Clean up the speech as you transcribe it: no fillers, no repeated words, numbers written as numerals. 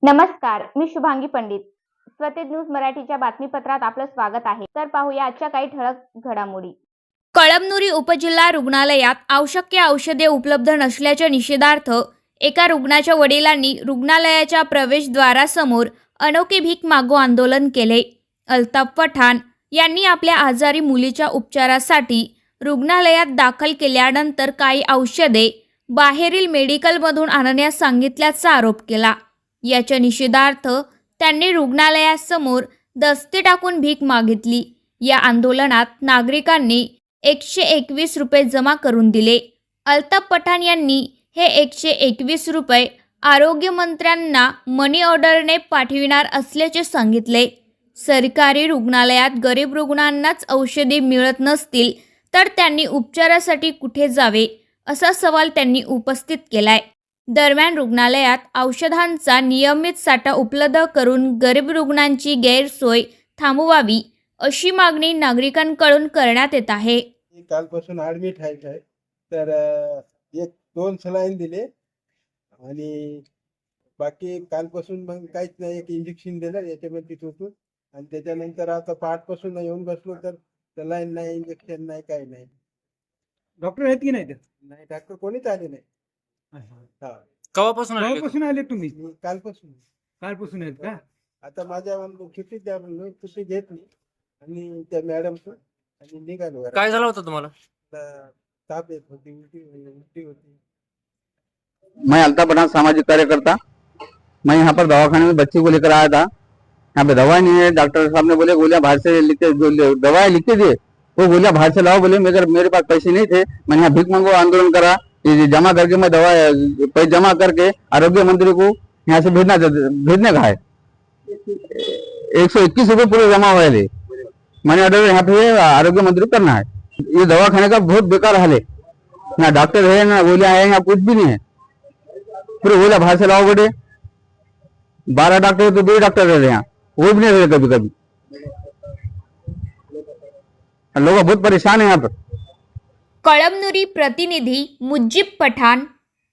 नमस्कार, मी शुभांगी पंडित. स्वतेज न्यूज मराठीच्या बातमीपत्रात आपलं स्वागत आहे. तर पाहूया आजच्या काही ठळक घडामोडी. कळमनुरी उपजिल्हा रुग्णालयात आवश्यक औषधे उपलब्ध नसल्याच्या निषेधार्थ एका रुग्णाच्या वडिलांनी रुग्णालयाच्या प्रवेशद्वारासमोर अनोखे भीक मागो आंदोलन केले. अल्ताफ पठाण यांनी आपल्या आजारी मुलीच्या उपचारासाठी रुग्णालयात दाखल केल्यानंतर काही औषधे बाहेरील मेडिकलमधून आणण्यास सांगितल्याचा आरोप केला. याच्या निषेधार्थ त्यांनी रुग्णालयासमोर दस्ते टाकून भीक मागितली. या आंदोलनात नागरिकांनी 121 रुपये जमा करून दिले. अल्ताफ पठाण यांनी हे 121 रुपये आरोग्यमंत्र्यांना मनी ऑर्डरने पाठविणार असल्याचे सांगितले. सरकारी रुग्णालयात गरीब रुग्णांनाच औषधे मिळत नसतील तर त्यांनी उपचारासाठी कुठे जावे असा सवाल त्यांनी उपस्थित केलाय. दरम्यान रुग्णालयात औषधांचा नियमित साठा उपलब्ध करून गरीब रुग्णांची गैरसोय थांबवावी अशी मागणी नागरिकांकडून करण्यात येत आहे. कालपासून ॲडमिट आहे तर 1-2 सलाईन दिले आणि बाकी कालपासून मग काहीच नाही. एक इंजेक्शन दिलं याच्यामध्ये होतो आणि त्याच्यानंतर आता पाठपासून येऊन बसलो तर सलाईन नाही, इंजेक्शन नाही, काही नाही. डॉक्टर आहेत की नाही? नाही, डॉक्टर कोणीच आले नाही. हा, केव्हापासून आले तुम्ही? मी कालपासून कालपासून आहेत का? आता माझ्या सुट्टी द्या म्हणून सुट्टी घेतली आणि त्या मॅडम आणि निघालो. काय झालं होतं तुम्हाला? ताप येत होती, उलटी होती. मैं अल्ताफ पठान सामाजिक कार्यकर्ता। मैं यहाँ पर दवाखाने में बच्ची को लेकर आया था। यहाँ पे दवा नहीं है, डॉक्टर साहब ने बोले गोलियां बाहर से लिखे, जो दवाएं लिख के दिए वो गोलियां बाहर से लाओ बोले। मगर मेरे पास पैसे नहीं थे। मैंने यहाँ भीख मांगो आंदोलन करा, जमा करके मैं दवा पैसे जमा करके आरोग्य मंत्री को यहाँ से भेजने का है। 121 रुपये पूरे जमा हुए थे। मैंने ऑर्डर यहाँ पे आरोग्य मंत्री को करना है। ये दवाखाने का बहुत बेकार हाल है, ना डॉक्टर है ना गोलियां है, यहाँ कुछ भी नहीं है। पूरे गोलियां बाहर से लाओ बोले। 12 डॉक्टर तो 2 डॉक्टर रहते यहाँ, वो भी नहीं रहते कभी कभी। लोग बहुत परेशान है यहाँ पर। कळमनुरी प्रतिनिधी मुजीब पठाण,